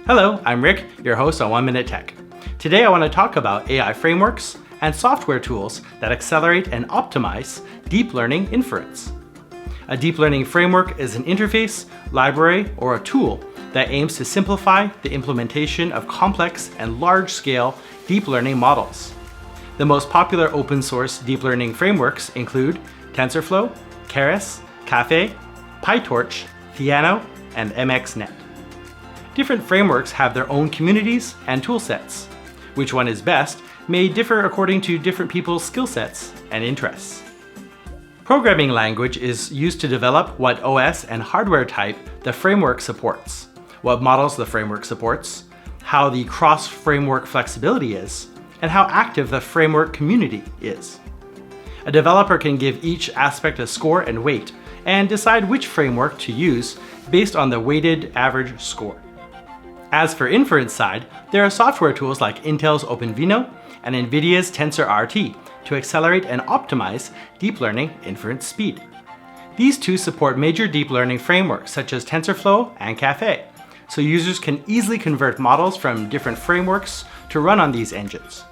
Hello, I'm Rick, your host on 1 Minute Tech. Today I want to talk about AI frameworks and software tools that accelerate and optimize deep learning inference. A deep learning framework is an interface, library, or a tool that aims to simplify the implementation of complex and large-scale deep learning models. The most popular open source deep learning frameworks include TensorFlow, Keras, Caffe, PyTorch, Theano, and MXNet. Different frameworks have their own communities and toolsets. Which one is best may differ according to different people's skill sets and interests. Programming language is used to develop what OS and hardware type the framework supports, what models the framework supports, how the cross-framework flexibility is, and how active the framework community is. A developer can give each aspect a score and weight, and decide which framework to use based on the weighted average score. As for inference side, there are software tools like Intel's OpenVINO and NVIDIA's TensorRT to accelerate and optimize deep learning inference speed. These two support major deep learning frameworks such as TensorFlow and Caffe, so users can easily convert models from different frameworks to run on these engines.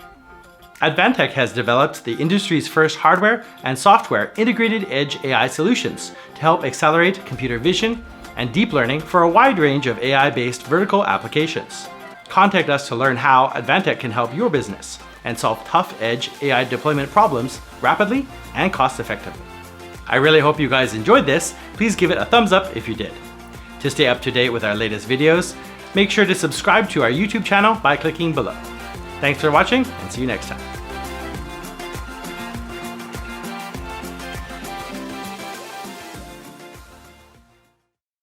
Advantech has developed the industry's first hardware and software integrated edge AI solutions to help accelerate computer vision and deep learning for a wide range of AI-based vertical applications. Contact us to learn how Advantech can help your business and solve tough edge AI deployment problems rapidly and cost-effectively. I really hope you guys enjoyed this. Please give it a thumbs up if you did. To stay up to date with our latest videos, make sure to subscribe to our YouTube channel by clicking below. Thanks for watching and see you next time.